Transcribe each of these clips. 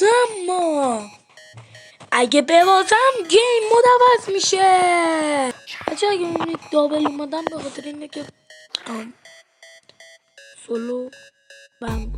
اما اگه ببازم گیم مود عوض میشه. اگه میبینید دابل اومدم به خاطر اینه که سولو بم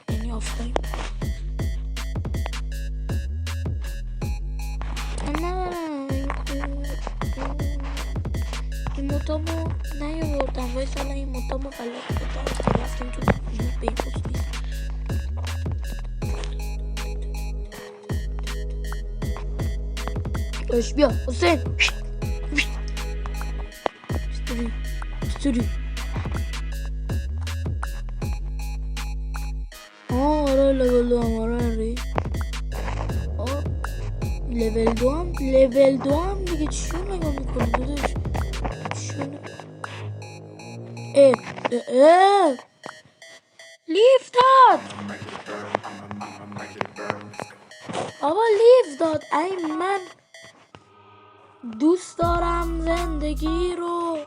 یعنی آفلاین. این مدامو نیاوردم وای سالا این مدامو غلط کردم رفتیم تو بیبوز نیست. باش بیا حسین استوری آره لول دو هم دیگه چیو نگاه میکنی داداش لیف داد آقا لیف داد. ای من دوست دارم زندگی رو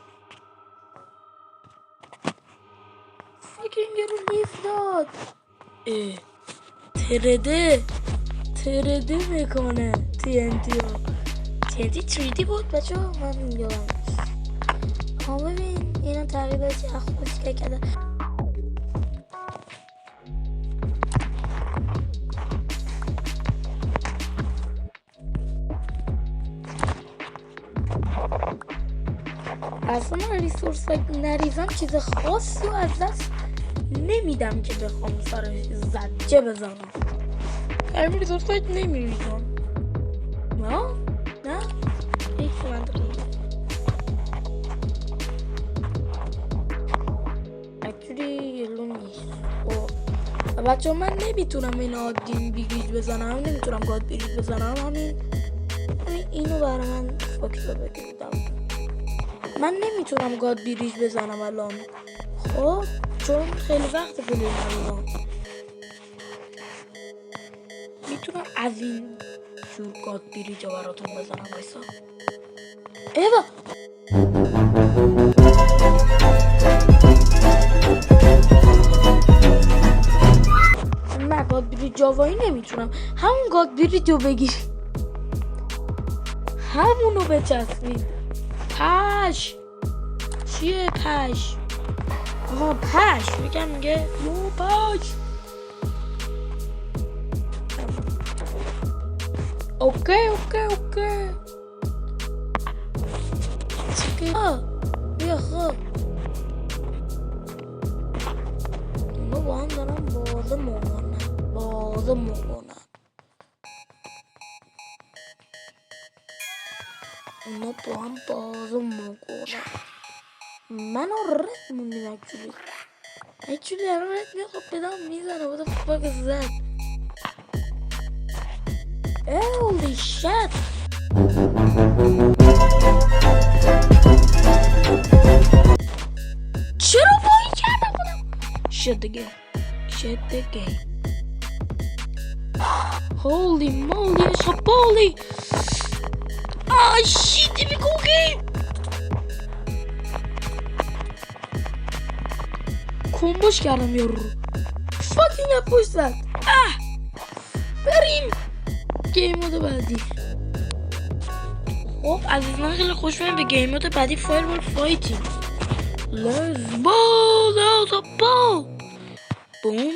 فاکینگ رو لیف داد. ترده میکنه TNT رو. TNT 3D بود بچه ها من یادم ها. ببین اینا تقریبا چه خوش که کرده. اصلا ریسورس نریزم چیز خاصی رو از دست نمیدم که بخوام سرش زجه بزنم. همین ریسورس نمیریزم نه هیچ منطقی اکچولی یلو نیست. بچه من نمیتونم این عادیم بیگیج بزنم نمیتونم گاد بیگیج بزنم. همین اینو برای من فاکتور بگیردم. من نمیتونم گاد بیریج بزنم الان خب چون خیلی وقت پلی ندارم. میتونم از این جور گاد بیریج براتون بزنم بایسا. ایوا نه گاد بیریج جاوایی نمیتونم. همون گاد بیریج رو بگیر همونو بچسبید. پش چیه پش؟ آها پش میگه یو پش. اوکی چیکه بیا خب اونا با هم دارم بازه مونن اونا با هم بازه مونن. من رد موندیم اکچولی الان رد میاد خب بدم میزنه what the fuck is that. holy shit چرا بایی کردم خودم. shit the game holy moly شبالی shit میگوگی کمبوش کردم یارو فاکینگ اپوش زد. بریم گیم مود بعدی. خب عزیزان خیلی خوش به گیم مود بعدی فایربال فایتینگ. Let's ball out a ball. Boom.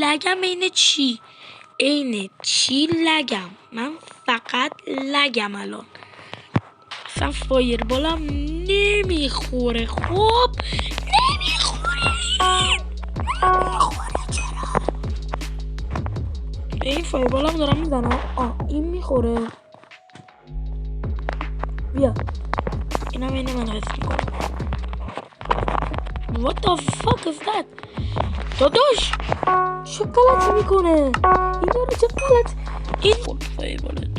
لگم اینه چی لگم. من فقط لگم الان اصلا فایربالم نمیخوره. خب نمیخوره چرا این فایربالم دارم میزنم. این میخوره. بیا اینم اینه من حس میکنم. What the fuck is that؟ داداش چه غلطی میکنه این داره چه غلط این فایربالت.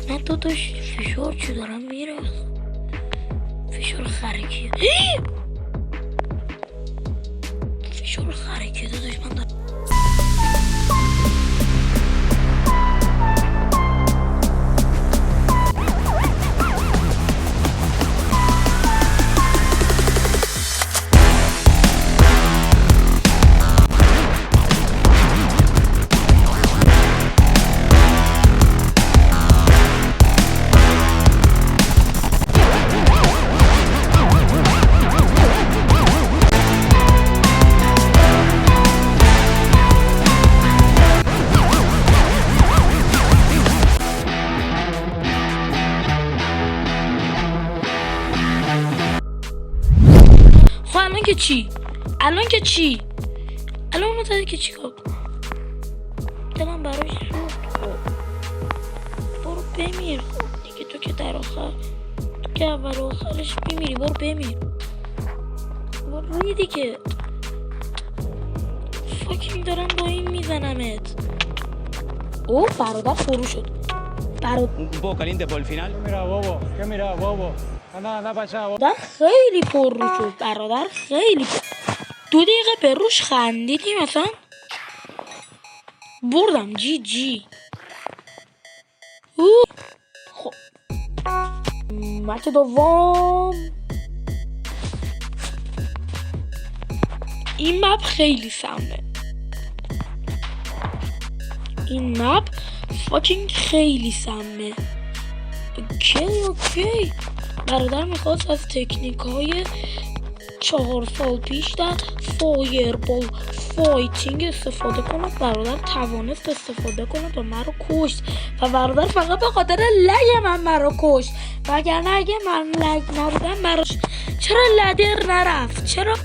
نه داداش فشار چی دارم میره فشار خرکیه فشار خرکیه داداش من دارم که چی؟ الان اونو زده که چی کار کنم؟ دلم براش سوخت. خب برو بمیر. خب دیگه تو که در آخر، تو که اول آخرش بمیری. برو بمیر. برو روی دیگه. فاکینگ دارم با این میزنمت. او برادر فرو شد. برادر خیلی پر رو شد. برادر خیلی پر. 2 دقیقه به روش خندیدیم مثلا. بردم جی. خب مچ دوم. این مپ خیلی سمه. این مپ فاکینگ خیلی سمه. اوکی. برادر میخواست از تکنیک های 4 سال پیش در فایربال فایتینگ استفاده کنه. برادر توانست استفاده کنه و من رو کشت و برادر فقط به خاطر لگ من رو کشت. وگرنه اگه من لگ نبودم چرا لدر نرفت؟ چرا؟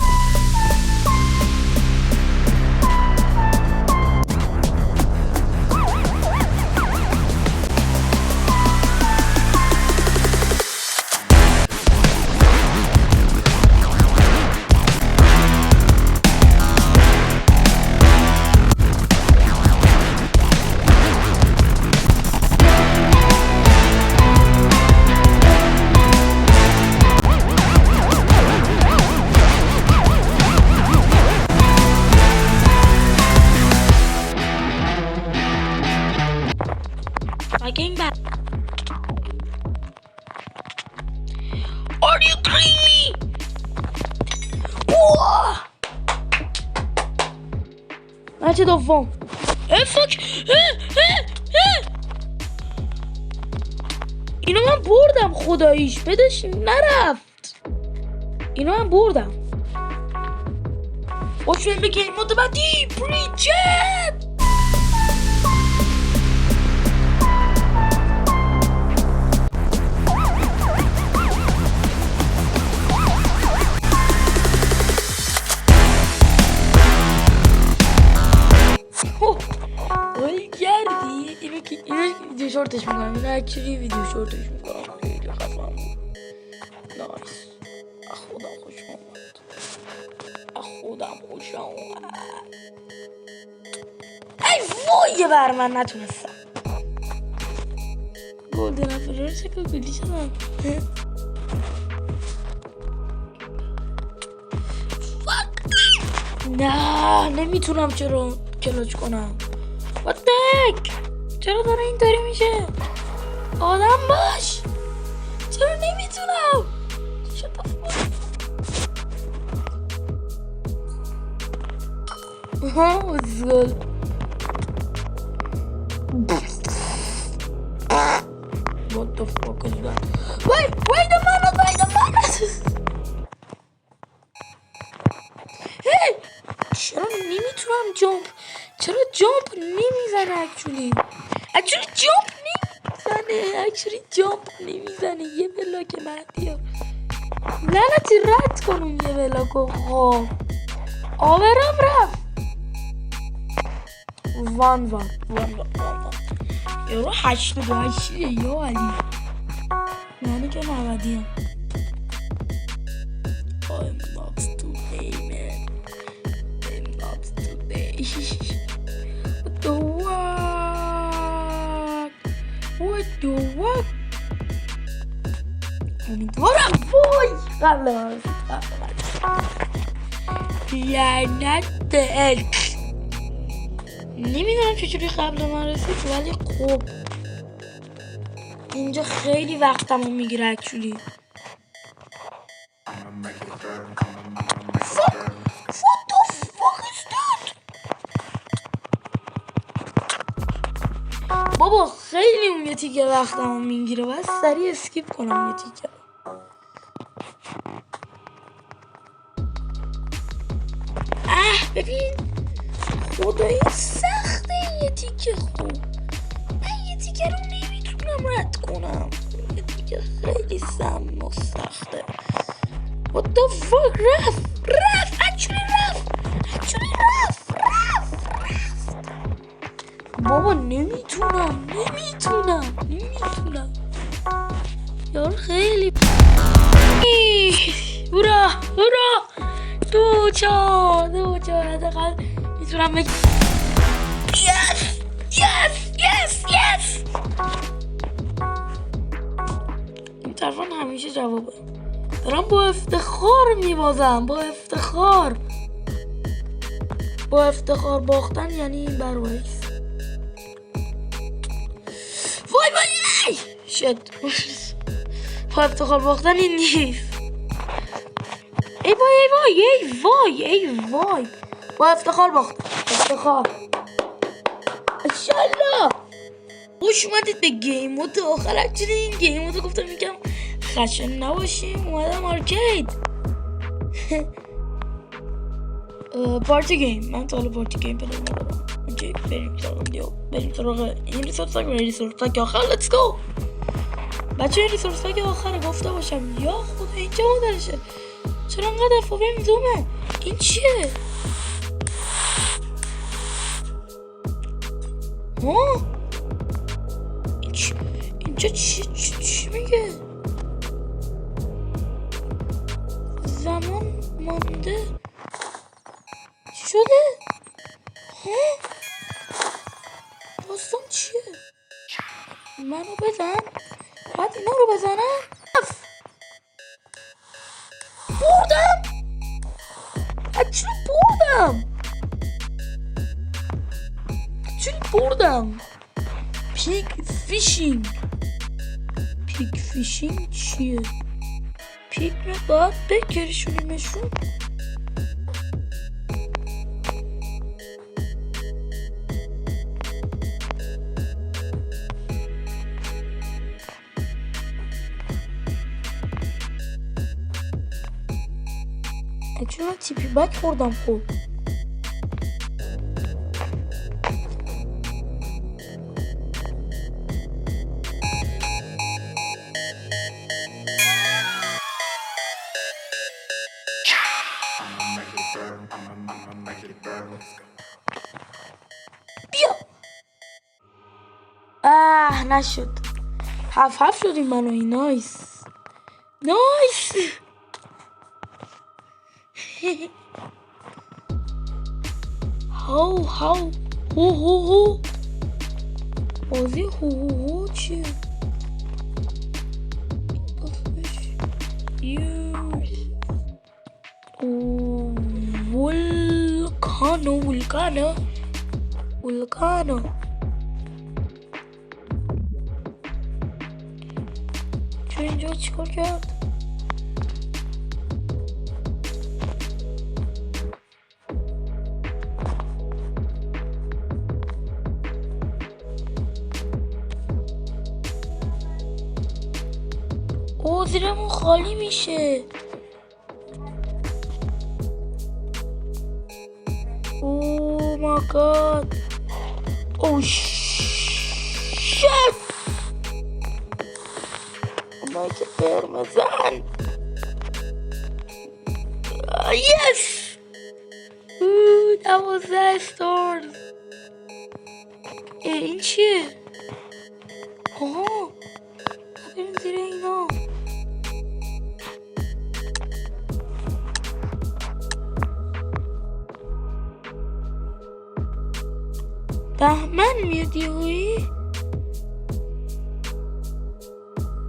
Fucking bad. Are you kidding me? مچ دوم. اینو من بردم خداییش. بدش نرفت. اینو من بردم. خوشم به گیم مود بعدی. پریچت. اینو ویدیو شورتش میکنم. اینو اکچولی ویدیو شورتش میکنم. خیلی خفن بود. نایس. خودم خوشم اومد. ای وای بر من نتونستم. گلدن افرار چکا گلی شدم. نه نمیتونم. چرا کلاچ کنم؟ What the heck؟ چرا داره اینطوری میشه؟ آدم باش. چرا نمیتونم؟ زل. What the fuck is that? Wait a minute. Hey! چرا نمیتونم جامپ؟ چرا جامپ نمیزنه؟ جامپ نمیزنه. یه بلاک مهدی لعنتی رد کنم. یه بلاکو خواب آورم رفت. وان یارو 88 یا علی. یعنی که 90 هم. I'm not today man. What the fuck? امیدوارم وای قبل لعنت به نمیدونم چجوری قبل من رسید ولی خوب اینجا خیلی وقتمو میگیره اکچولی. What the fuck is that? بابا خیلی اون یه تیکه وقتمو میگیره. باید سریع اسکیپ کنم یه تیکه. ببین خدایی سخته یه تیکه. خوب من یه تیکه رو نمیتونم رد کنم. یه تیکه خیلی سم و سخته. What the fuck رفت؟ رفت بابا نمیتونم یار خیلی هورا دو چار حداقل میتونم بگم یس این طرفان همیشه جوابه. دارم با افتخار میبازم، با افتخار باختن یعنی این برایش. وای شد با افتخار باختن این نیست. ای وای با افتخار باختن. افتخار انشالله. خوش اومدید به گیم مود آخر. اکچولی این گیم مود گفتم میگم خشن نباشیم، اومدم آرکید. پارتی گیم. من تا حالا پارتی گیم پیدا ندارم. اوکی بریم سراغ این ریسورس پک آخر. لیتس گو بچه. این ریسورس پک آخر گفته باشم یا خدا اینجا مادرشه. چرا انقدر فوبیم زومه؟ این چیه؟ اینجا چی میگه؟ زمان مانده چی شده؟ داستان چیه؟ منو بزن بعد اینا رو بزنم. بردم پیگ فیشینگ چیه؟ پیگ رو باید بکرشونیمشون. چون تیپی بک خوردم. خوب بیا. نشد. هفت شدیم من و این. نایس هاو بازی هو چیه؟ ولکانو چون اینجا چیکار کرد؟ زیرمون خالی میشه. اوه مای گاد. اوه شت. مایک قرمزن. Yes. Ooh, that was that storm. این چیه؟ بریم زیر اینا. بهمن میاد یهویی.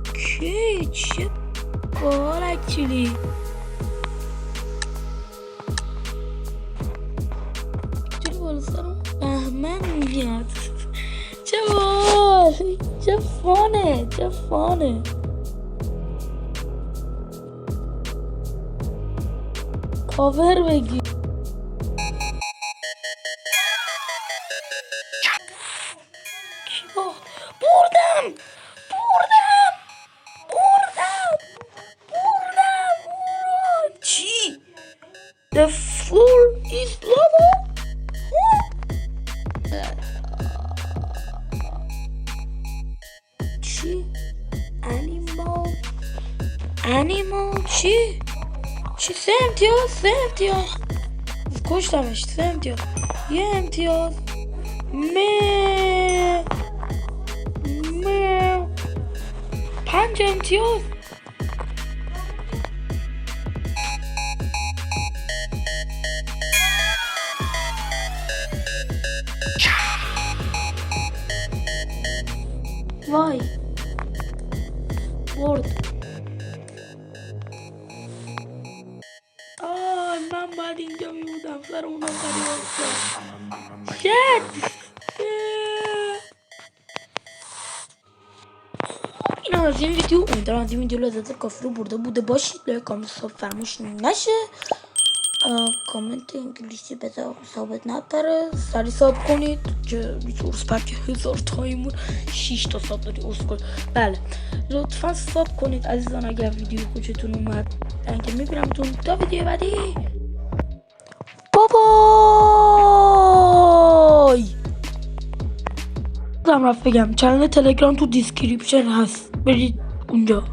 اوکی چه باحال اکچولی. بالا سرم بهمن میاد. چه باحال. چه فانه. کاور بگیر. بردم. چی؟ The floor is lava? چی؟ Animal چی؟ چی 3 امتیاز 3 امتیاز کشتمش 3 امتیاز 1 امتیاز مه 5 امتیاز وای برد من بعد اینجا می بودم سر اونم شت این از این ویدیو امیدوارم از این ویدیو لذت کافی رو برده بوده باشید. لایک کامنت فراموش نشه. کامنت انگلیسی بذار ثابت نپره. سری ساب کنید که ریسورس پک 1000 تایمون 6 تا ساب داری اسکل. بله لطفا ساب کنید عزیزان اگر ویدیو خوشتون اومد. که میبینمتون تا ویدیو بعدی. بابای دارم رفت بگم چنل تلگرام تو دیسکریپشن هست برید اونجا.